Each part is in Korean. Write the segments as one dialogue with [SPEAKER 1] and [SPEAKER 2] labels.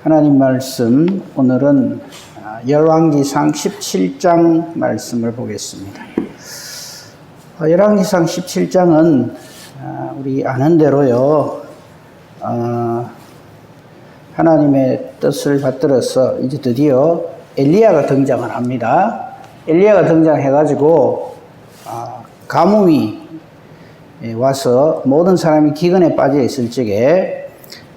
[SPEAKER 1] 하나님 말씀, 오늘은 열왕기상 17장 말씀을 보겠습니다. 열왕기상 17장은 우리 아는 대로요, 하나님의 뜻을 받들어서 이제 드디어 엘리야가 등장을 합니다. 엘리야가 등장해가지고 가뭄이 와서 모든 사람이 기근에 빠져 있을 적에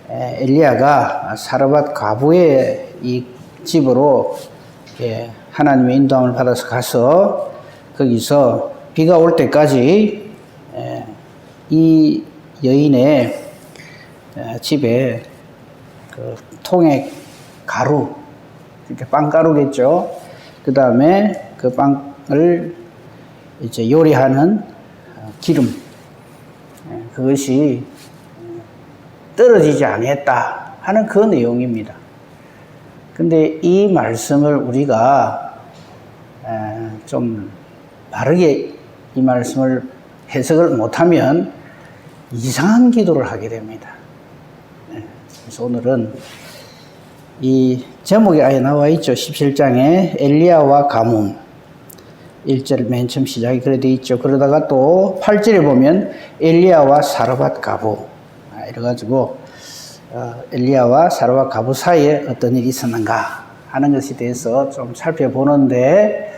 [SPEAKER 1] 엘리야가 사르밧 과부의 이 집으로 하나님의 인도함을 받아서 가서 거기서 비가 올 때까지 이 여인의 집에 그 통에 가루, 이렇게 빵가루겠죠. 그 다음에 그 빵을 이제 요리하는 기름, 그것이 떨어지지 아니했다 하는 그 내용입니다. 근데 이 말씀을 우리가 좀 바르게 이 말씀을 해석을 못하면 이상한 기도를 하게 됩니다. 그래서 오늘은 이 제목에 아예 나와 있죠. 17장에 엘리야와 가뭄, 1절 맨 처음 시작이 그래 돼 있죠. 그러다가 또 8절에 보면 엘리야와 사르밧 과부, 이래가지고 엘리야와 사르밧 과부 사이에 어떤 일이 있었는가 하는 것에 대해서 좀 살펴보는데,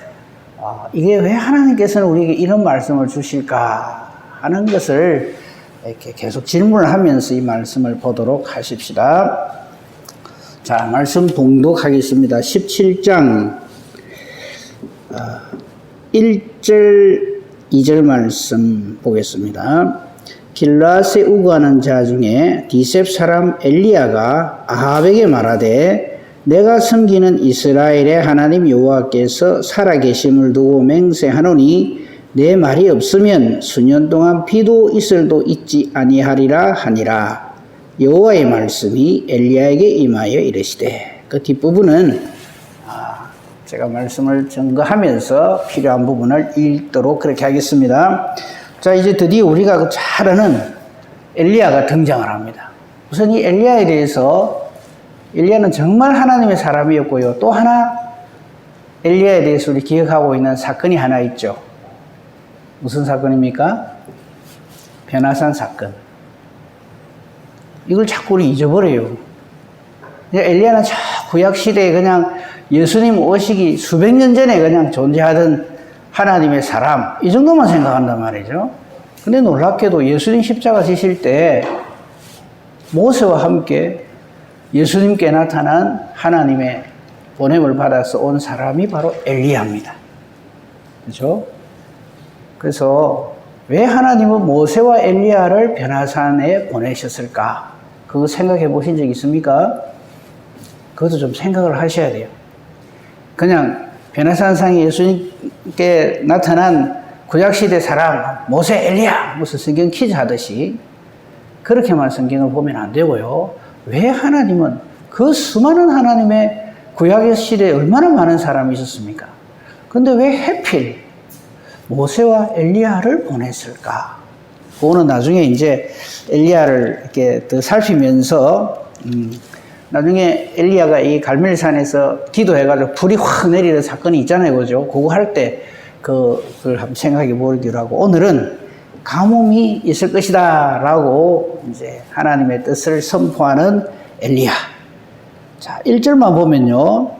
[SPEAKER 1] 이게 왜 하나님께서는 우리에게 이런 말씀을 주실까 하는 것을 이렇게 계속 질문을 하면서 이 말씀을 보도록 하십시다. 자, 말씀 봉독하겠습니다. 17장 1절 2절 말씀 보겠습니다. 길라앗에 우거하는 자 중에 디셉 사람 엘리야가 아합에게 말하되, 내가 섬기는 이스라엘의 하나님 여호와께서 살아계심을 두고 맹세하노니 내 말이 없으면 수년 동안 비도 이슬도 있지 아니하리라 하니라. 여호와의 말씀이 엘리야에게 임하여 이르시되. 그 뒷부분은 제가 말씀을 증거하면서 필요한 부분을 읽도록 그렇게 하겠습니다. 자, 이제 드디어 우리가 잘 아는 엘리야가 등장을 합니다. 우선 이 엘리야에 대해서, 엘리야는 정말 하나님의 사람이었고요. 또 하나 엘리야에 대해서 우리 기억하고 있는 사건이 하나 있죠. 무슨 사건입니까? 변화산 사건. 이걸 자꾸 우리 잊어버려요. 엘리야는 저 구약시대에 그냥 예수님 오시기 수백 년 전에 그냥 존재하던 하나님의 사람, 이 정도만 생각한단 말이죠. 근데 놀랍게도 예수님 십자가 지실 때 모세와 함께 예수님께 나타난 하나님의 보냄을 받아서 온 사람이 바로 엘리야입니다. 그렇죠? 그래서 왜 하나님은 모세와 엘리야를 변화산에 보내셨을까? 그거 생각해 보신 적 있습니까? 그것도 좀 생각을 하셔야 돼요. 그냥 변화산상에 예수님께 나타난 구약시대 사람, 모세, 엘리야, 무슨 성경 퀴즈 하듯이 그렇게만 성경을 보면 안 되고요. 왜 하나님은 그 수많은 하나님의 구약 시대에 얼마나 많은 사람이 있었습니까? 근데 왜 하필 모세와 엘리야를 보냈을까? 그거는 나중에 이제 엘리야를 이렇게 더 살피면서, 나중에 엘리야가 이 갈멜산에서 기도해가지고 불이 확 내리는 사건이 있잖아요. 그죠? 그거 할 때 그걸 한번 생각해 보기로 하고, 오늘은 가뭄이 있을 것이다 라고 이제 하나님의 뜻을 선포하는 엘리야. 자, 1절만 보면요,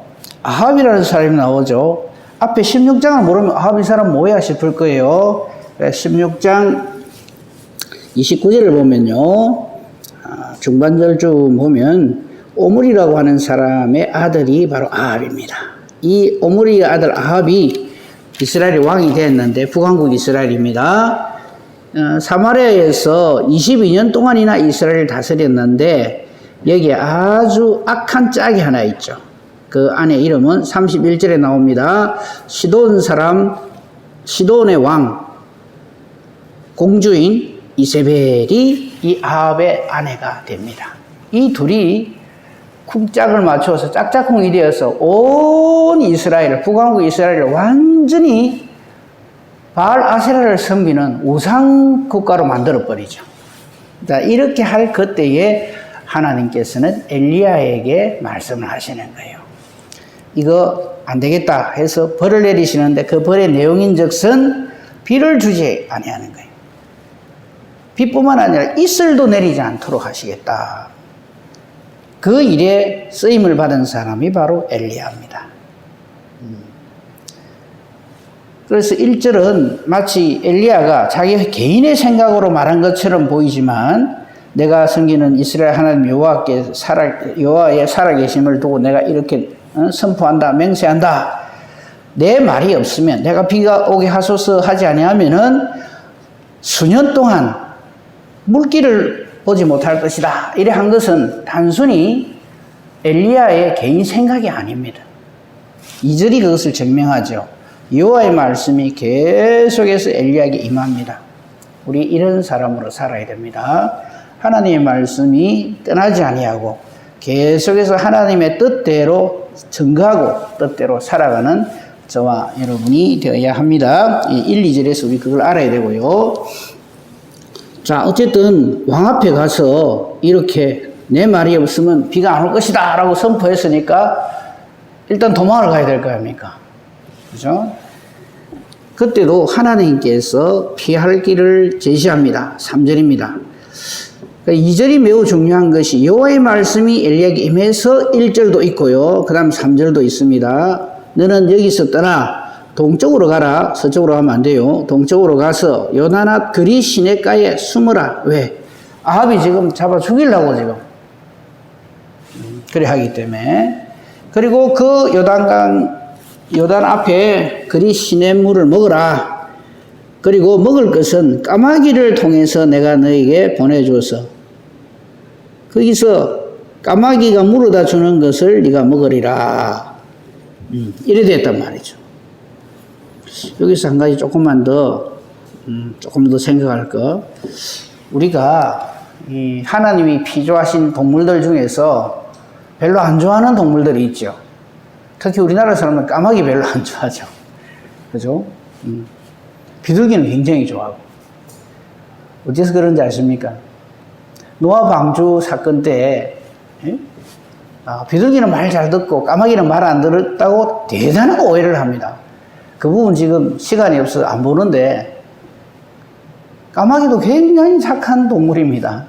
[SPEAKER 1] 아합이라는 사람이 나오죠. 앞에 16장을 모르면 아합 이 사람 뭐야 싶을 거예요. 16장 29절을 보면요, 중반절 좀 보면 오므리라고 하는 사람의 아들이 바로 아합입니다. 이 오므리의 아들 아합이 이스라엘의 왕이 됐는데, 북왕국 이스라엘입니다. 사마리아에서 22년 동안이나 이스라엘을 다스렸는데, 여기에 아주 악한 짝이 하나 있죠. 그 안에 이름은 31절에 나옵니다. 시돈의 왕 공주인 이세벨이 이 아합의 아내가 됩니다. 이 둘이 쿵짝을 맞춰서 짝짝꿍이 되어서 온 이스라엘을, 북왕국 이스라엘을 완전히 바알 아세라를 섬기는 우상 국가로 만들어버리죠. 자, 이렇게 할 그때에 하나님께서는 엘리야에게 말씀을 하시는 거예요. 이거 안 되겠다 해서 벌을 내리시는데 그 벌의 내용인즉슨 비를 주지 아니하는 거예요. 비뿐만 아니라 이슬도 내리지 않도록 하시겠다. 그 일에 쓰임을 받은 사람이 바로 엘리야입니다. 그래서 1절은 마치 엘리야가 자기 개인의 생각으로 말한 것처럼 보이지만 내가 섬기는 이스라엘 하나님 여호와의 살아계심을 두고 내가 이렇게 선포한다, 맹세한다. 내 말이 없으면 내가 비가 오게 하소서 하지 아니하면은 수년 동안 물기를 보지 못할 것이다. 이래 한 것은 단순히 엘리야의 개인 생각이 아닙니다. 2절이 그것을 증명하죠. 여호와의 말씀이 계속해서 엘리야에게 임합니다. 우리 이런 사람으로 살아야 됩니다. 하나님의 말씀이 떠나지 아니하고 계속해서 하나님의 뜻대로 증거하고 뜻대로 살아가는 저와 여러분이 되어야 합니다. 1, 2절에서 우리 그걸 알아야 되고요. 자, 어쨌든 왕 앞에 가서 이렇게 내 말이 없으면 비가 안 올 것이다 라고 선포했으니까 일단 도망을 가야 될 거 아닙니까? 그죠? 그때도 하나님께서 피할 길을 제시합니다. 3절입니다. 2절이 매우 중요한 것이 여호와의 말씀이 엘리야에게 임해서 1절도 있고요. 그 다음 3절도 있습니다. 너는 여기서 떠나 동쪽으로 가라. 서쪽으로 가면 안 돼요. 동쪽으로 가서 요단앞 그리 시냇가에 숨으라. 왜? 아합이 지금 잡아 죽이려고 지금 그래 하기 때문에. 그리고 그 요단 앞에 그리 시냇물을 먹으라. 그리고 먹을 것은 까마귀를 통해서 내가 너에게 보내줘서 거기서 까마귀가 물어다 주는 것을 네가 먹으리라. 이래 됐단 말이죠. 여기서 한 가지 조금 더 생각할 거. 우리가 이 하나님이 피조하신 동물들 중에서 별로 안 좋아하는 동물들이 있죠. 특히 우리나라 사람은 까마귀 별로 안 좋아하죠. 그죠? 비둘기는 굉장히 좋아하고. 어째서 그런지 아십니까? 노아 방주 사건 때 비둘기는 말 잘 듣고 까마귀는 말 안 들었다고 대단한 오해를 합니다. 그 부분 지금 시간이 없어서 안 보는데 까마귀도 굉장히 착한 동물입니다.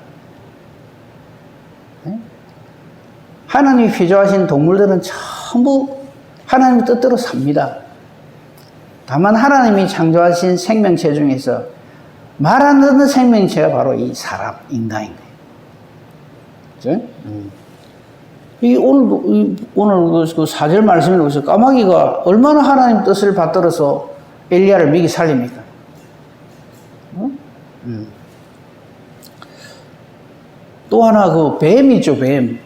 [SPEAKER 1] 하나님이 피조하신 동물들은 전부 하나님 뜻대로 삽니다. 다만 하나님이 창조하신 생명체 중에서 말 안 듣는 생명체가 바로 이 사람, 인간인 거예요. 그죠? 오늘 그 4절 말씀에 보면서 까마귀가 얼마나 하나님 뜻을 받들어서 엘리야를 미기 살립니까? 또 하나 그 뱀이죠, 뱀.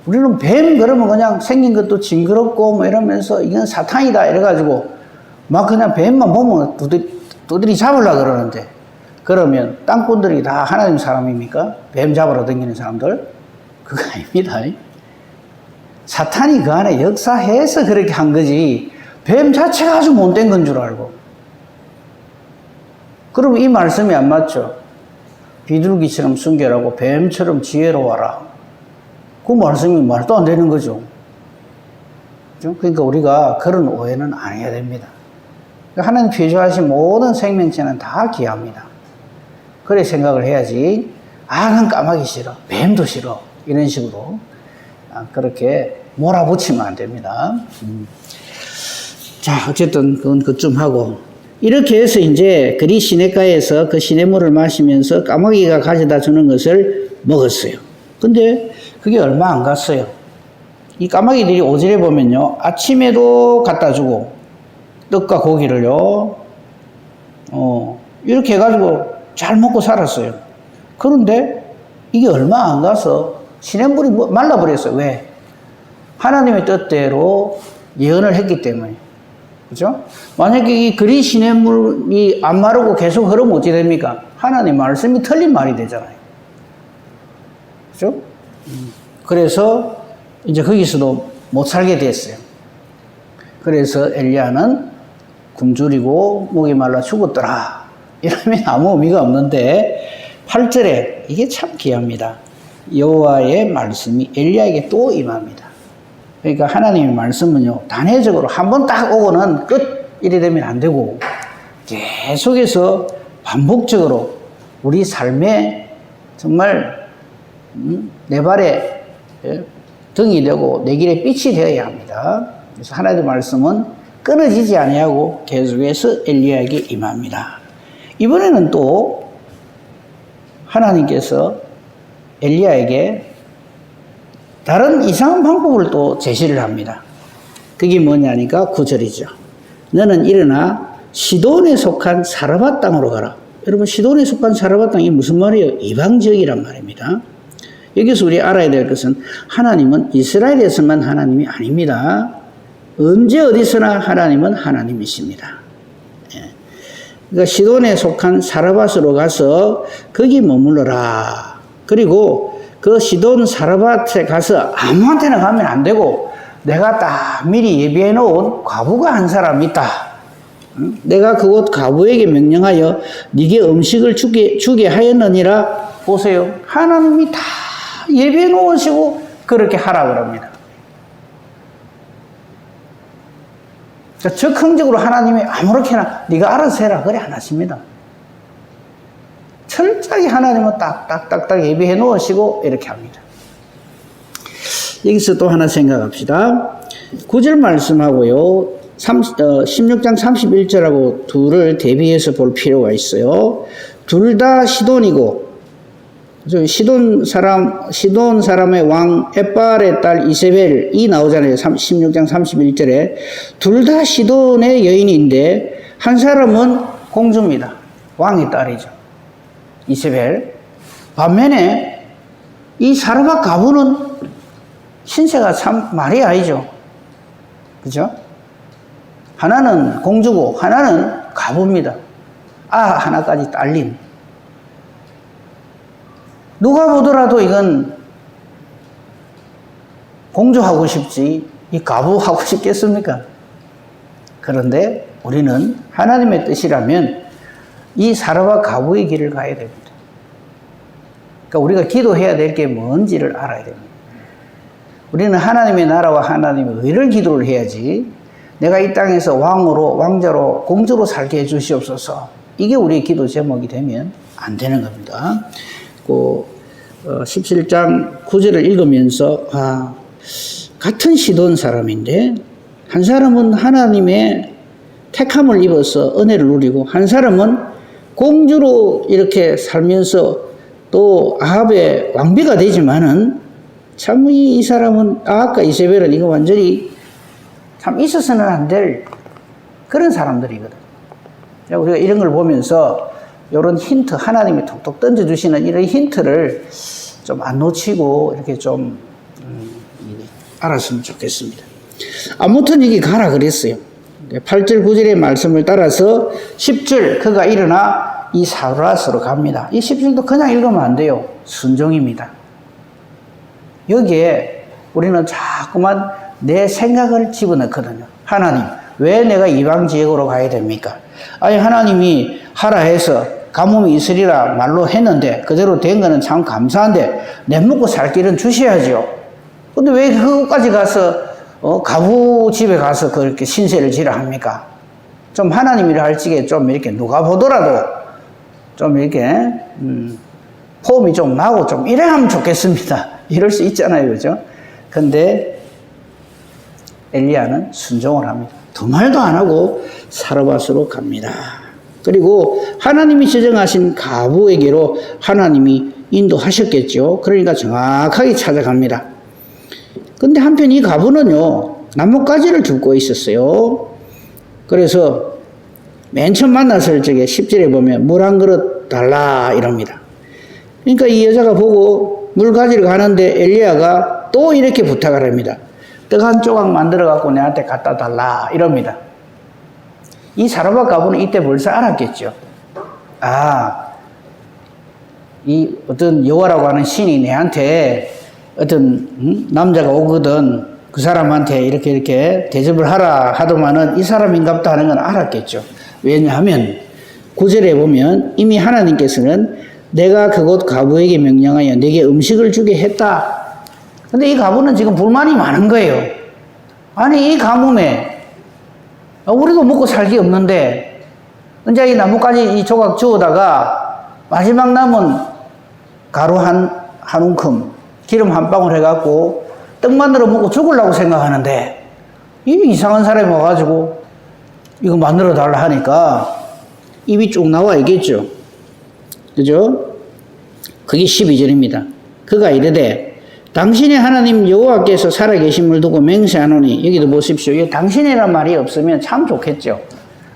[SPEAKER 1] 우리는 뱀 그러면 그냥 생긴 것도 징그럽고 뭐 이러면서 이건 사탄이다 이래가지고 막 그냥 뱀만 보면 두드리 잡으려고 그러는데 그러면 땅꾼들이 다 하나님 사람입니까? 뱀 잡으러 다니는 사람들? 그거 아닙니다. 사탄이 그 안에 역사해서 그렇게 한 거지 뱀 자체가 아주 못된 건 줄 알고. 그러면 이 말씀이 안 맞죠? 비둘기처럼 순결하고 뱀처럼 지혜로워라. 그 말씀이 말도 안 되는 거죠. 그러니까 우리가 그런 오해는 안 해야 됩니다. 하나님 피조하신 모든 생명체는 다 귀합니다. 그래 생각을 해야지. 난 까마귀 싫어. 뱀도 싫어. 이런 식으로 그렇게 몰아붙이면 안 됩니다. 자, 어쨌든 그건 그쯤 하고 이렇게 해서 이제 그리 시냇가에서 그 시냇물을 마시면서 까마귀가 가져다 주는 것을 먹었어요. 근데 그게 얼마 안 갔어요. 이 까마귀들이 5절에 보면요. 아침에도 갖다 주고 떡과 고기를요. 이렇게 해가지고 잘 먹고 살았어요. 그런데 이게 얼마 안 가서 시냇물이 말라버렸어요. 왜? 하나님의 뜻대로 예언을 했기 때문에. 그죠? 만약에 이 그리 시냇물이 안 마르고 계속 흐르면 어찌 됩니까? 하나님 말씀이 틀린 말이 되잖아요. 그죠? 그래서 이제 거기서도 못 살게 됐어요. 그래서 엘리야는 굶주리고 목이 말라 죽었더라. 이러면 아무 의미가 없는데 8절에 이게 참 귀합니다. 여호와의 말씀이 엘리야에게 또 임합니다. 그러니까 하나님의 말씀은요, 단회적으로 한 번 딱 오고는 끝 이래 되면 안 되고 계속해서 반복적으로 우리 삶에 정말 내 발에 등이 되고 내 길에 빛이 되어야 합니다. 그래서 하나님의 말씀은 끊어지지 아니하고 계속해서 엘리야에게 임합니다. 이번에는 또 하나님께서 엘리야에게 다른 이상한 방법을 또 제시를 합니다. 그게 뭐냐니까 9절이죠. 너는 일어나 시돈에 속한 사르밧 땅으로 가라. 여러분, 시돈에 속한 사르밧 땅이 무슨 말이에요? 이방 지역이란 말입니다. 여기서 우리 알아야 될 것은 하나님은 이스라엘에서만 하나님이 아닙니다. 언제 어디서나 하나님은 하나님이십니다. 그러니까 시돈에 속한 사르밧으로 가서 거기 머물러라. 그리고 그 시돈 사르밧에 가서 아무한테나 가면 안 되고 내가 딱 미리 예비해 놓은 과부가 한 사람이 있다. 내가 그곳 과부에게 명령하여 네게 음식을 주게 하였느니라. 보세요. 하나님이 다 예비해 놓으시고 그렇게 하라 그럽니다. 적극적으로 하나님이 아무렇게나 네가 알아서 해라 그래 안 하십니다. 철저히 하나님은 딱딱딱딱 예비해 놓으시고 이렇게 합니다. 여기서 또 하나 생각합시다. 9절 말씀하고요 16장 31절하고 둘을 대비해서 볼 필요가 있어요. 둘 다 시돈이고 시돈 사람의 왕 에발의 딸 이세벨이 나오잖아요. 16장 31절에 둘 다 시돈의 여인인데 한 사람은 공주입니다. 왕의 딸이죠. 이세벨. 반면에 이 사르밧 과부는 신세가 참 말이 아니죠. 그죠? 하나는 공주고 하나는 과부입니다. 하나까지 딸린. 누가 보더라도 이건 공주하고 싶지 이 과부하고 싶겠습니까? 그런데 우리는 하나님의 뜻이라면 이 사르밧 과부의 길을 가야 됩니다. 그러니까 우리가 기도해야 될 게 뭔지를 알아야 됩니다. 우리는 하나님의 나라와 하나님의 의를 기도를 해야지 내가 이 땅에서 왕으로 왕자로 공주로 살게 해주시옵소서. 이게 우리의 기도 제목이 되면 안 되는 겁니다. 17장 9절을 읽으면서 같은 시돈 사람인데 한 사람은 하나님의 택함을 입어서 은혜를 누리고 한 사람은 공주로 이렇게 살면서 또 아합의 왕비가 되지만은 참 이 사람은 아합과 이세벨은 이거 완전히 참 있어서는 안 될 그런 사람들이거든. 우리가 이런 걸 보면서 이런 힌트, 하나님이 톡톡 던져주시는 이런 힌트를 좀 안 놓치고 이렇게 좀 알았으면 좋겠습니다. 아무튼 여기 가라 그랬어요. 8절 9절의 말씀을 따라서 10절 그가 일어나 이 사르밧으로 갑니다. 이 10절도 그냥 읽으면 안 돼요. 순종입니다. 여기에 우리는 자꾸만 내 생각을 집어넣거든요. 하나님, 왜 내가 이방 지역으로 가야 됩니까? 아니 하나님이 하라 해서 가뭄이 있으리라 말로 했는데 그대로 된 거는 참 감사한데 내 먹고 살 길은 주셔야죠. 근데 왜 그것까지 가서 가부 집에 가서 그렇게 신세를 지라 합니까? 좀 하나님이라 할지게 좀 이렇게 누가 보더라도 좀 이렇게 폼이 좀 나고 좀 이래 하면 좋겠습니다. 이럴 수 있잖아요, 그죠? 근데 엘리야는 순종을 합니다. 두 말도 안 하고 사르밧으로 갑니다. 그리고 하나님이 지정하신 가부에게로 하나님이 인도하셨겠죠. 그러니까 정확하게 찾아갑니다. 근데 한편 이 가부는요, 나뭇가지를 줍고 있었어요. 그래서 맨 처음 만났을 적에 10절에 보면 물 한 그릇 달라 이럽니다. 그러니까 이 여자가 보고 물 가지러 가는데 엘리야가 또 이렇게 부탁을 합니다. 떡 한 조각 만들어 갖고 내한테 갖다 달라 이럽니다. 이 사르밧 가부는 이때 벌써 알았겠죠. 이 어떤 여호와라고 하는 신이 내한테 어떤 남자가 오거든 그 사람한테 이렇게 대접을 하라 하더만은 이 사람인갑다 하는 건 알았겠죠. 왜냐하면 9절에 보면 이미 하나님께서는 내가 그곳 과부에게 명령하여 내게 음식을 주게 했다. 근데 이 과부는 지금 불만이 많은 거예요. 아니, 이 가뭄에 우리도 먹고 살기 없는데 이제 이 나뭇가지 이 조각 주워다가 마지막 남은 가루 한 움큼 기름 한 방울 해갖고 떡 만들어 먹고 죽으려고 생각하는데 이 이상한 사람이 와가지고 이거 만들어 달라 하니까 입이 쭉 나와 있겠죠. 그죠? 그게 12절입니다. 그가 이르되 당신의 하나님 여호와께서 살아계심을 두고 맹세하노니, 여기도 보십시오. 이 당신이란 말이 없으면 참 좋겠죠.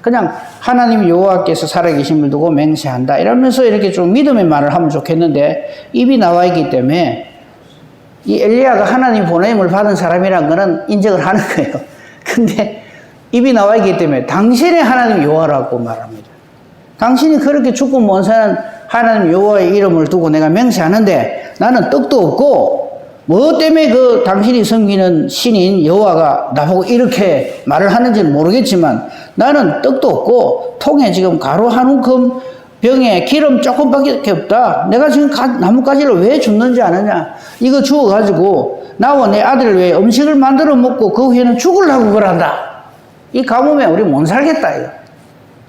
[SPEAKER 1] 그냥 하나님 여호와께서 살아계심을 두고 맹세한다 이러면서 이렇게 좀 믿음의 말을 하면 좋겠는데 입이 나와 있기 때문에 이 엘리야가 하나님 보냄을 받은 사람이란 거는 인정을 하는 거예요. 근데 입이 나와 있기 때문에 당신의 하나님 여호와라고 말합니다. 당신이 그렇게 죽고 못 사는 하나님 여호와의 이름을 두고 내가 맹세하는데 나는 떡도 없고 뭐 때문에 그 당신이 섬기는 신인 여호와가 나보고 이렇게 말을 하는지는 모르겠지만 나는 떡도 없고 통에 지금 가루 한 움큼 병에 기름 조금밖에 없다. 내가 지금 나뭇가지를 왜 줍는지 아느냐. 이거 주워가지고 나와 내 아들을 위해 음식을 만들어 먹고 그 후에는 죽으려고 그런다. 이 가뭄에 우리 못 살겠다. 이거.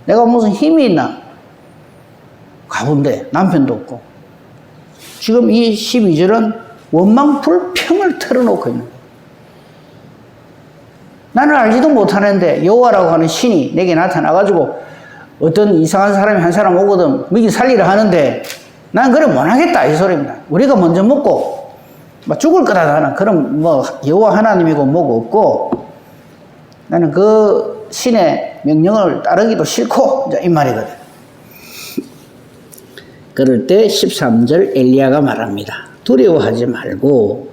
[SPEAKER 1] 내가 무슨 힘이 있나. 가본데 남편도 없고. 지금 이 12절은 원망 불평을 털어놓고 있는 거예요. 나는 알지도 못하는데 여호와라고 하는 신이 내게 나타나가지고 어떤 이상한 사람이 한 사람 오거든 먹이 살리라 하는데 난 그래 못하겠다 이 소리입니다. 우리가 먼저 먹고 막 죽을 거다 나는. 그럼 뭐 여호와 하나님이고 뭐고 없고 나는 그 신의 명령을 따르기도 싫고 이제 이 말이거든. 그럴 때 13절 엘리야가 말합니다. 두려워하지 말고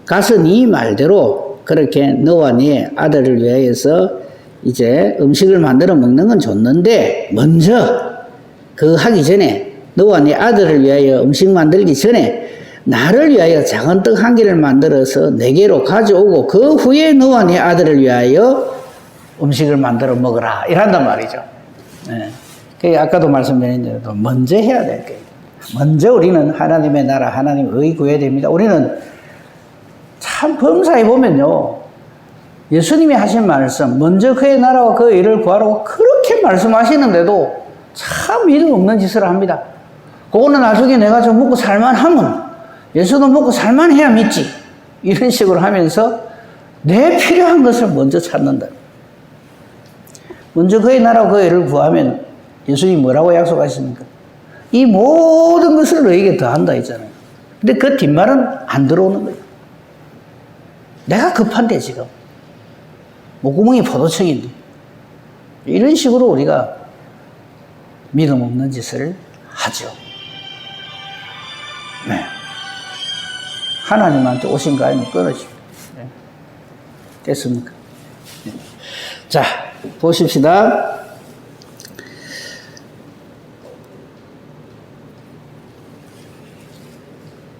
[SPEAKER 1] 가서 네 말대로 그렇게 너와 네 아들을 위하여서 이제 음식을 만들어 먹는 건 좋는데 먼저 그 하기 전에 너와 네 아들을 위하여 음식 만들기 전에 나를 위하여 작은 떡 한 개를 만들어서 내게로 가져오고 그 후에 너와 네 아들을 위하여 음식을 만들어 먹으라 이란단 말이죠. 네. 그 아까도 말씀드린 대로 먼저 해야 될 거예요. 먼저 우리는 하나님의 나라, 하나님의 의 구해야 됩니다. 우리는 참 범사에 보면요. 예수님이 하신 말씀, 먼저 그의 나라와 그의 의를 구하라고 그렇게 말씀하시는데도 참 믿음 없는 짓을 합니다. 그거는 나중에 내가 좀 먹고 살만하면, 예수도 먹고 살만해야 믿지. 이런 식으로 하면서 내 필요한 것을 먼저 찾는다. 먼저 그의 나라와 그의 의를 구하면 예수님이 뭐라고 약속하십니까? 이 모든 것을 너에게 더한다 했잖아요. 근데 그 뒷말은 안 들어오는 거예요. 내가 급한데 지금. 목구멍이 포도청인데. 이런 식으로 우리가 믿음 없는 짓을 하죠. 네. 하나님한테 오신 거 아니면 끊어집니다. 네. 됐습니까? 네. 자, 보십시다.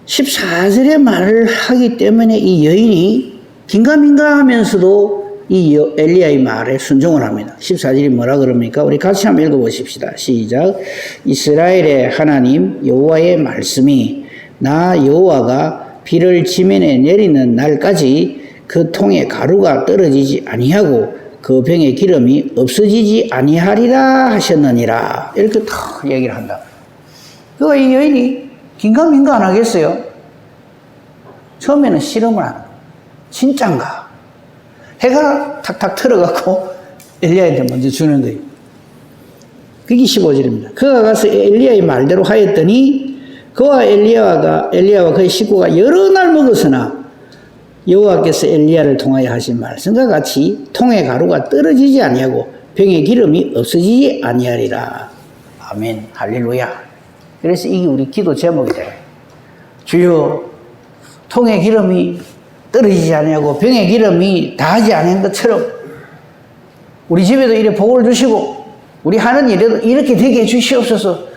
[SPEAKER 1] 14절의 말을 하기 때문에 이 여인이 긴가민가 하면서도 이 엘리야의 말에 순종을 합니다. 14절이 뭐라 그럽니까? 우리 같이 한번 읽어보십시다. 시작. 이스라엘의 하나님 여호와의 말씀이 나 여호와가 비를 지면에 내리는 날까지 그 통에 가루가 떨어지지 아니하고 그 병에 기름이 없어지지 아니하리라 하셨느니라. 이렇게 탁 얘기를 한다. 그러니까 이 여인이 긴가민가 안 하겠어요? 처음에는 실험을 하는 거예요. 진짠가? 해가 탁탁 틀어갖고 엘리야한테 먼저 주는 거예요. 그게 15절입니다. 그가 가서 엘리야의 말대로 하였더니 그와 엘리야와 그의 식구가 여러 날 먹었으나 여호와께서 엘리야를 통하여 하신 말씀과 같이 통의 가루가 떨어지지 아니하고 병의 기름이 없어지지 아니하리라. 아멘. 할렐루야. 그래서 이게 우리 기도 제목이 돼요. 주여, 통의 기름이 떨어지지 아니하고 병의 기름이 다하지 않은 것처럼 우리 집에도 이렇게 복을 주시고 우리 하는 일에도 이렇게 되게 해주시옵소서.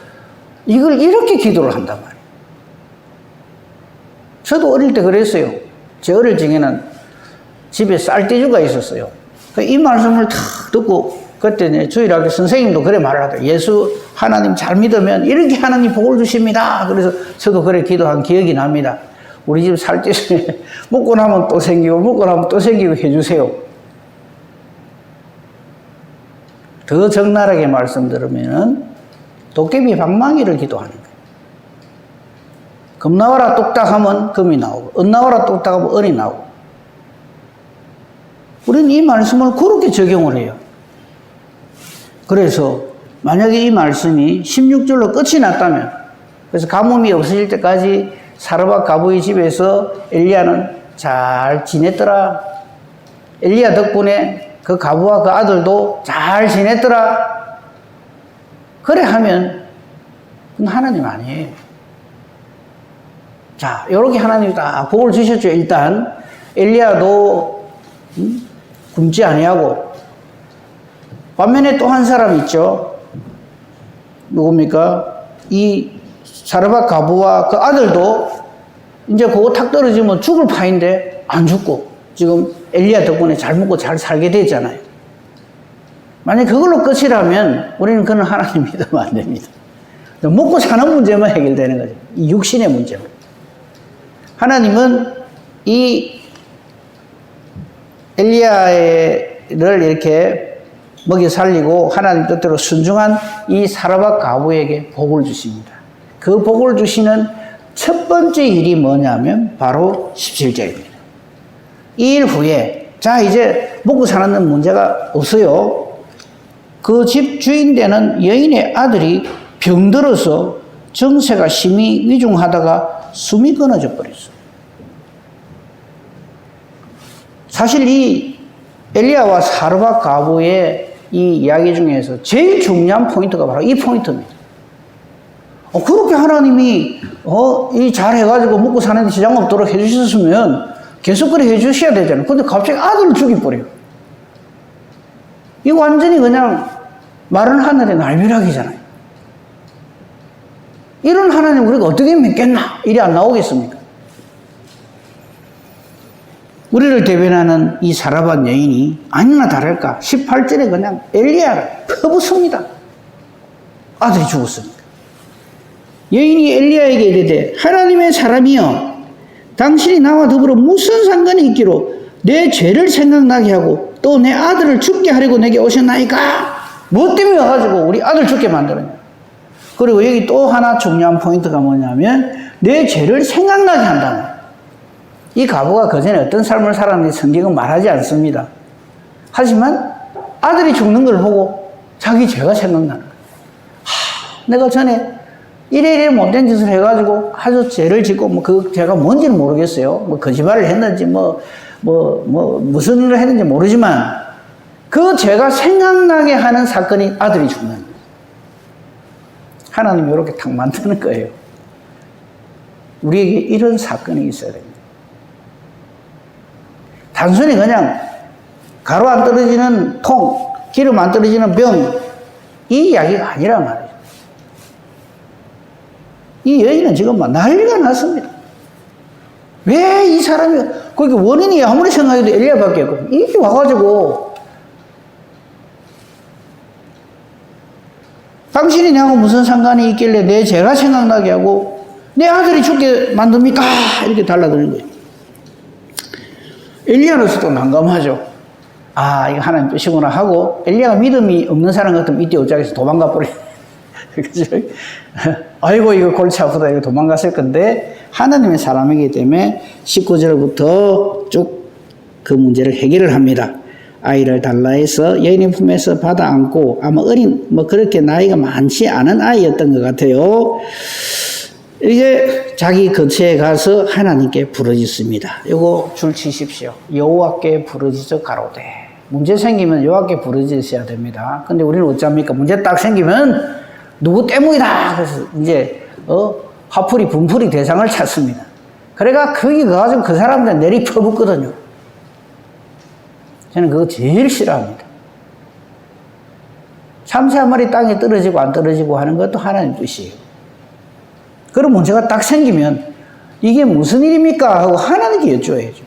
[SPEAKER 1] 이걸 이렇게 기도를 한단 말이에요. 저도 어릴 때 그랬어요. 제 어릴 적에는 집에 쌀떼주가 있었어요. 이 말씀을 탁 듣고 그때 주일학교 선생님도 그래 말을 하더라고요. 예수 하나님 잘 믿으면 이렇게 하나님 복을 주십니다. 그래서 저도 그래 기도한 기억이 납니다. 우리 집 살찌에 먹고 나면 또 생기고 먹고 나면 또 생기고 해주세요. 더 적나라하게 말씀드리면 도깨비 방망이를 기도하는 거예요. 금 나와라 뚝딱 하면 금이 나오고 은 나와라 뚝딱 하면 은이 나오고. 우리는 이 말씀을 그렇게 적용을 해요. 그래서 만약에 이 말씀이 16절로 끝이 났다면, 그래서 가뭄이 없어질 때까지 사르밧 가부의 집에서 엘리야는 잘 지냈더라. 엘리야 덕분에 그 가부와 그 아들도 잘 지냈더라. 그래 하면 그건 하나님 아니에요. 자, 이렇게 하나님이 다 복을 주셨죠. 일단 엘리야도 굶지 아니하고. 반면에 또 한 사람 있죠. 누굽니까? 이 사르밧 가부와 그 아들도 이제 그거 탁 떨어지면 죽을 파인데 안 죽고 지금 엘리야 덕분에 잘 먹고 잘 살게 됐잖아요. 만약 그걸로 끝이라면 우리는 그는 하나님 믿으면 안 됩니다. 먹고 사는 문제만 해결되는 거죠. 이 육신의 문제만. 하나님은 이 엘리야를 이렇게 먹여 살리고 하나님 뜻대로 순종한 이 사르밧 가부에게 복을 주십니다. 그 복을 주시는 첫 번째 일이 뭐냐면 바로 17절입니다. 이 일 후에 자 이제 먹고 사는 문제가 없어요. 그 집 주인 되는 여인의 아들이 병들어서 정세가 심히 위중하다가 숨이 끊어져 버렸어요. 사실 이 엘리야와 사르밧 가부의 이 이야기 중에서 제일 중요한 포인트가 바로 이 포인트입니다. 그렇게 하나님이 이 잘 해가지고 먹고 사는 데 지장 없도록 해주셨으면 계속 그래 해주셔야 되잖아요. 근데 갑자기 아들을 죽여버려요. 이거 완전히 그냥 마른 하늘의 날벼락이잖아요. 이런 하나님 우리가 어떻게 믿겠나? 일이 안 나오겠습니까? 우리를 대변하는 이 사르밧 여인이 아니나 다를까 18절에 그냥 엘리야를 퍼붓습니다. 아들이 죽었으니까. 여인이 엘리야에게 이르되 하나님의 사람이여 당신이 나와 더불어 무슨 상관이 있기로 내 죄를 생각나게 하고 또 내 아들을 죽게 하려고 내게 오셨나이까? 뭐 때문에 와가지고 우리 아들 죽게 만들었냐? 그리고 여기 또 하나 중요한 포인트가 뭐냐면 내 죄를 생각나게 한다는. 이 가부가 그전에 어떤 삶을 살았는지 성경은 말하지 않습니다. 하지만 아들이 죽는 걸 보고 자기 죄가 생각나는 거예요. 내가 전에 이래 못된 짓을 해가지고 아주 죄를 짓고 뭐 그 죄가 뭔지는 모르겠어요. 뭐 거짓말을 했는지 무슨 일을 했는지 모르지만 그 죄가 생각나게 하는 사건이 아들이 죽는 거예요. 하나님이 이렇게 탁 만드는 거예요. 우리에게 이런 사건이 있어야 됩니다. 단순히 그냥 가루 안 떨어지는 통, 기름 안 떨어지는 병, 이 이야기가 아니란 말이에요. 이 여인은 지금 막 난리가 났습니다. 왜 이 사람이, 거기 원인이 아무리 생각해도 엘리야밖에 없거든요. 이렇게 와가지고, 당신이 나하고 무슨 상관이 있길래 내 죄가 생각나게 하고, 내 아들이 죽게 만듭니까? 이렇게 달라드는 거예요. 엘리야로서도 난감하죠. 아, 이거 하나님 뜻이구나 하고, 엘리야가 믿음이 없는 사람 같으면 이때 옷장에서 도망가 버려요. 그죠? 아이고, 이거 골치 아프다. 이거 도망갔을 건데, 하나님의 사람이기 때문에 19절부터 쭉 그 문제를 해결을 합니다. 아이를 달라 해서 여인의 품에서 받아 안고, 아마 어린, 그렇게 나이가 많지 않은 아이였던 것 같아요. 이제 자기 근처에 가서 하나님께 부르짖습니다. 요거 줄 치십시오. 여호와께 부르짖어 가로되. 문제 생기면 여호와께 부르짖으셔야 됩니다. 근데 우리는 어쩝니까? 문제 딱 생기면 누구 때문이다. 그래서 이제 화풀이 분풀이 대상을 찾습니다. 그래가 거기 가가지고 그 사람들 내리 퍼붓거든요. 저는 그거 제일 싫어합니다. 참새 한 마리 땅에 떨어지고 안 떨어지고 하는 것도 하나님 뜻이에요. 그런 문제가 딱 생기면 이게 무슨 일입니까? 하고 하나님께 여쭤야죠.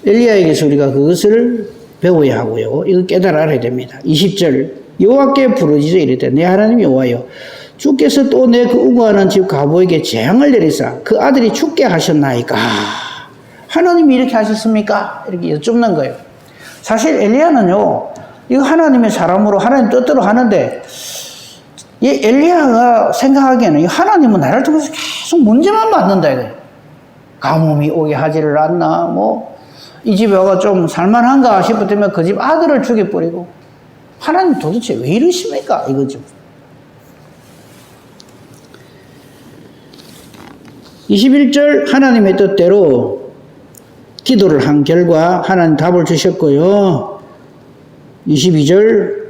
[SPEAKER 1] 엘리야에게서 우리가 그것을 배워야 하고요. 이거 깨달아 알아야 됩니다. 20절 여호와께 부르짖어 이르되 내 하나님 여호와여 주께서 또 내 그 우고하는 집 가보에게 재앙을 내리사 그 아들이 죽게 하셨나이까. 하나님이 이렇게 하셨습니까? 이렇게 여쭙는 거예요. 사실 엘리야는요, 이거 하나님의 사람으로 하나님 뜻대로 하는데, 이 엘리야가 생각하기에는 하나님은 나를 통해서 계속 문제만 만든다 이거예요. 가뭄이 오게 하지를 않나, 뭐, 이 집에 와가 좀 살만한가 싶었다면 그 집 아들을 죽여버리고, 하나님 도대체 왜 이러십니까? 이거죠. 21절 하나님의 뜻대로 기도를 한 결과 하나님 답을 주셨고요. 22절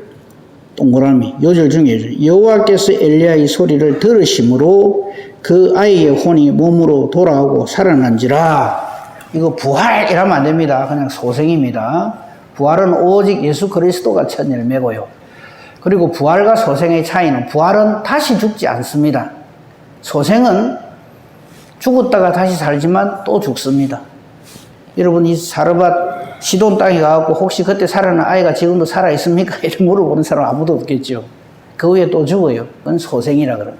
[SPEAKER 1] 동그라미 요절 중에 여호와께서 엘리야의 소리를 들으심으로 그 아이의 혼이 몸으로 돌아오고 살아난지라. 이거 부활이라면 안 됩니다. 그냥 소생입니다. 부활은 오직 예수 그리스도가 첫 열매고요. 그리고 부활과 소생의 차이는 부활은 다시 죽지 않습니다. 소생은 죽었다가 다시 살지만 또 죽습니다. 여러분 이 사르밧 시돈 땅에 가갖고 혹시 그때 살아난 아이가 지금도 살아있습니까? 이렇게 물어보는 사람 아무도 없겠죠. 그 후에 또 죽어요. 그건 소생이라 그래요.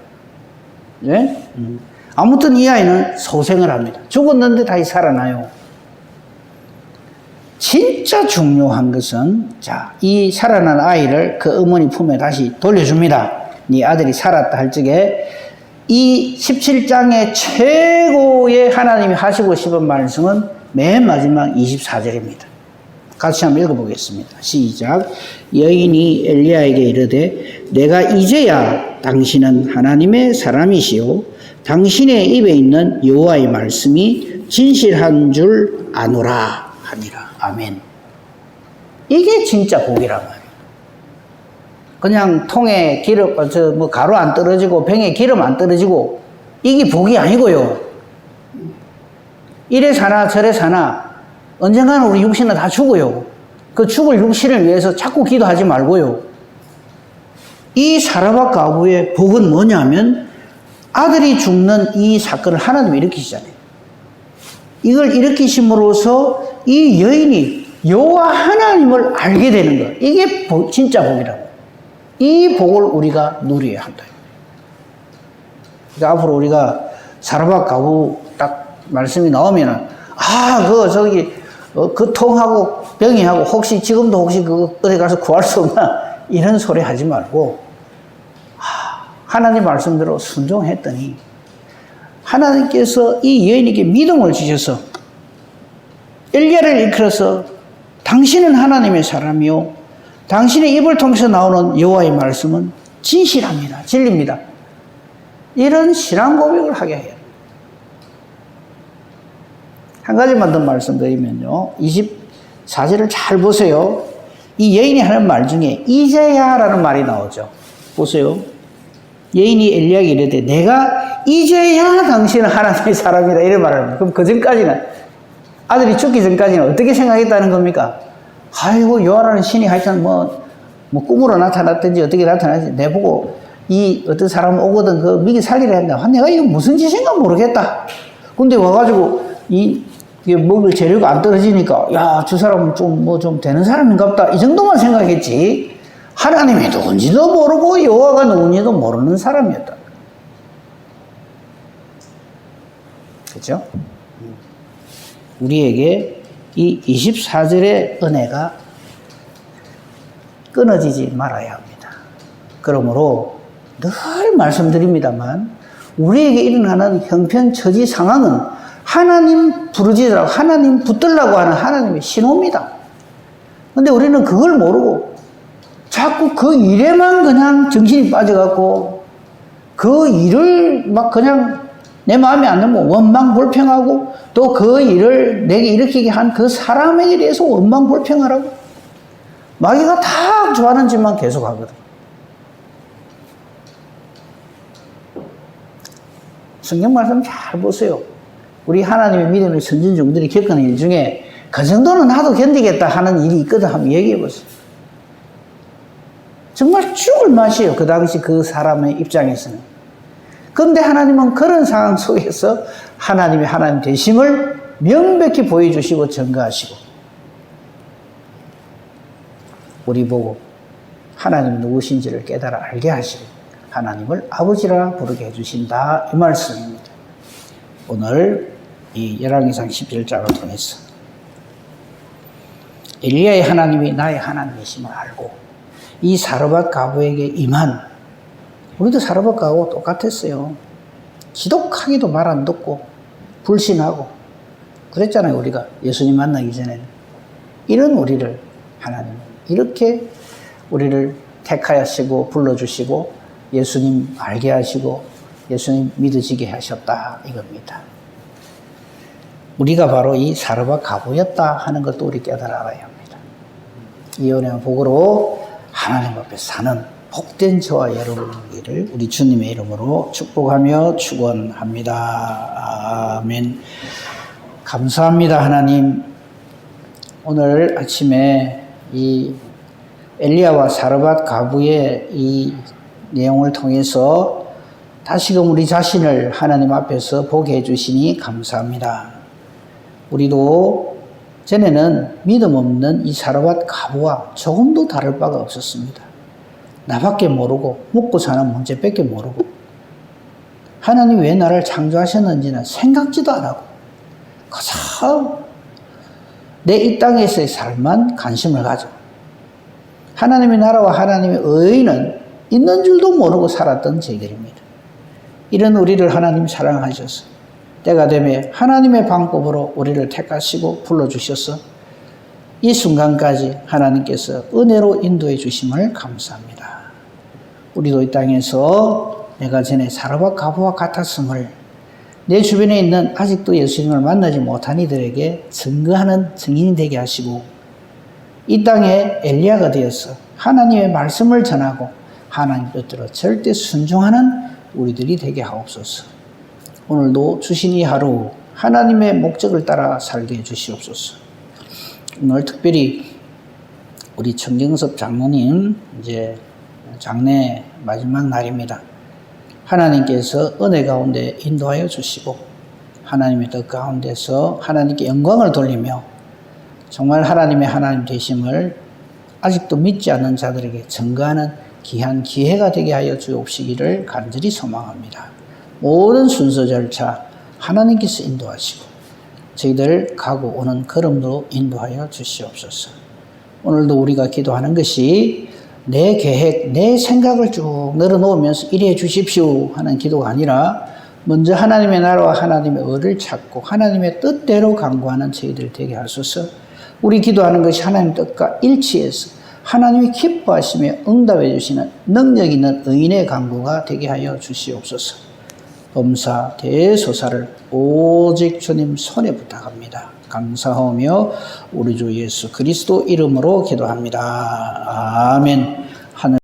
[SPEAKER 1] 네? 아무튼 이 아이는 소생을 합니다. 죽었는데 다시 살아나요. 진짜 중요한 것은 자, 이 살아난 아이를 그 어머니 품에 다시 돌려줍니다. 네 아들이 살았다 할 적에 이 17장의 최고의 하나님이 하시고 싶은 말씀은 맨 마지막 24절입니다. 같이 한번 읽어보겠습니다. 시작. 여인이 엘리야에게 이르되 내가 이제야 당신은 하나님의 사람이시오 당신의 입에 있는 여호와의 말씀이 진실한 줄 아노라 하니라. 아멘. 이게 진짜 복이란 말이에요. 그냥 통에 기름, 가루 안 떨어지고 병에 기름 안 떨어지고 이게 복이 아니고요. 이래 사나 저래 사나 언젠가는 우리 육신은 다 죽어요. 그 죽을 육신을 위해서 자꾸 기도하지 말고요. 이 사르밧 가부의 복은 뭐냐면 아들이 죽는 이 사건을 하나님이 일으키시잖아요. 이걸 일으키심으로써 이 여인이 여호와 하나님을 알게 되는 거예요. 이게 진짜 복이라고. 이 복을 우리가 누려야 한다. 그러니까 앞으로 우리가 사르밧 가부 딱 말씀이 나오면은 그 통하고 병이하고 혹시 지금도 혹시 어디 가서 구할 수 없나 이런 소리 하지 말고 하나님 말씀대로 순종했더니 하나님께서 이 여인에게 믿음을 주셔서 엘리야를 이끌어서 당신은 하나님의 사람이요 당신의 입을 통해서 나오는 여호와의 말씀은 진실합니다. 진리입니다. 이런 신앙 고백을 하게 해요. 한 가지만 더 말씀드리면요. 24절을 잘 보세요. 이 여인이 하는 말 중에 이제야라는 말이 나오죠. 보세요. 여인이 엘리야에게 이르되 내가 이제야 당신은 하나님의 사람이다 이런 말을 합니다. 그럼 그 전까지는 아들이 죽기 전까지는 어떻게 생각했다는 겁니까? 아이고 요하라는 신이 하여튼 뭐 꿈으로 나타났든지 어떻게 나타났든지 내보고 이 어떤 사람 오거든 그 미기 살리려 했나 내가 이거 무슨 짓인가 모르겠다. 근데 와가지고 이게 먹을 재료가 안 떨어지니까 야 저 사람은 좀 되는 사람인가 보다 이 정도만 생각했지 하나님이 누군지도 모르고 여호와가 누군지도 모르는 사람이었다. 그렇죠? 우리에게 이 24절의 은혜가 끊어지지 말아야 합니다. 그러므로 늘 말씀드립니다만 우리에게 일어나는 형편처지 상황은 하나님 부르짖으라고 하나님 붙들라고 하는 하나님의 신호입니다. 근데 우리는 그걸 모르고 자꾸 그 일에만 그냥 정신이 빠져갖고 그 일을 막 그냥 내 마음에 안 들면 원망 불평하고 또 그 일을 내게 일으키게 한 그 사람에게 대해서 원망 불평하라고 마귀가 다 좋아하는 짓만 계속 하거든. 성경 말씀 잘 보세요. 우리 하나님의 믿음의 선진종들이 겪는 일 중에 그 정도는 나도 견디겠다 하는 일이 있거든 한번 얘기해 보세요. 정말 죽을 맛이에요. 그 당시 그 사람의 입장에서는. 그런데 하나님은 그런 상황 속에서 하나님의 하나님 되심을 명백히 보여주시고 증거하시고 우리 보고 하나님이 누구신지를 깨달아 알게 하시고 하나님을 아버지라 부르게 해주신다 이 말씀입니다. 오늘 이 열왕기상 11장을 통해서 엘리야의 하나님이 나의 하나님이심을 알고 이 사르밧 가부에게 임한, 우리도 사르밧 가부하고 똑같았어요. 지독하게도 말 안 듣고 불신하고 그랬잖아요. 우리가 예수님 만나기 전에는. 이런 우리를 하나님은 이렇게 우리를 택하시고 불러주시고 예수님 알게 하시고 예수님 믿어지게 하셨다 이겁니다. 우리가 바로 이 사르밧 가부였다 하는 것도 우리 깨달아 알아야 합니다. 이 은혜와 복으로 하나님 앞에 사는 복된 저와 여러분들을 우리 주님의 이름으로 축복하며 축원합니다. 아멘. 감사합니다. 하나님, 오늘 아침에 이 엘리야와 사르밧 가부의 이 내용을 통해서 다시금 우리 자신을 하나님 앞에서 보게 해주시니 감사합니다. 우리도 전에는 믿음 없는 이 사르밧 가부와 조금도 다를 바가 없었습니다. 나밖에 모르고 먹고 사는 문제밖에 모르고 하나님 왜 나를 창조하셨는지는 생각지도 안 하고 그저 내 이 땅에서의 삶만 관심을 가져 하나님의 나라와 하나님의 의는 있는 줄도 모르고 살았던 저희들입니다. 이런 우리를 하나님 사랑하셔서 때가 되면 하나님의 방법으로 우리를 택하시고 불러주셔서 이 순간까지 하나님께서 은혜로 인도해 주심을 감사합니다. 우리도 이 땅에서 내가 전에 사르밧 가부와 같았음을 내 주변에 있는 아직도 예수님을 만나지 못한 이들에게 증거하는 증인이 되게 하시고 이 땅에 엘리야가 되어서 하나님의 말씀을 전하고 하나님 뜻대로 절대 순종하는 우리들이 되게 하옵소서. 오늘도 주신 이 하루 하나님의 목적을 따라 살게 해주시옵소서. 오늘 특별히 우리 청경섭 장로님 이제 장례 마지막 날입니다. 하나님께서 은혜 가운데 인도하여 주시고 하나님의 뜻 가운데서 하나님께 영광을 돌리며 정말 하나님의 하나님 되심을 아직도 믿지 않는 자들에게 증거하는 귀한 기회가 되게 하여 주옵시기를 간절히 소망합니다. 모든 순서 절차 하나님께서 인도하시고 저희들 가고 오는 걸음도 인도하여 주시옵소서. 오늘도 우리가 기도하는 것이 내 계획, 내 생각을 쭉 늘어놓으면서 이래 주십시오 하는 기도가 아니라 먼저 하나님의 나라와 하나님의 의를 찾고 하나님의 뜻대로 간구하는 저희들 되게 하소서. 우리 기도하는 것이 하나님의 뜻과 일치해서 하나님이 기뻐하시며 응답해 주시는 능력 있는 의인의 간구가 되게 하여 주시옵소서. 범사 대소사를 오직 주님 손에 부탁합니다. 감사하며 우리 주 예수 그리스도 이름으로 기도합니다. 아멘.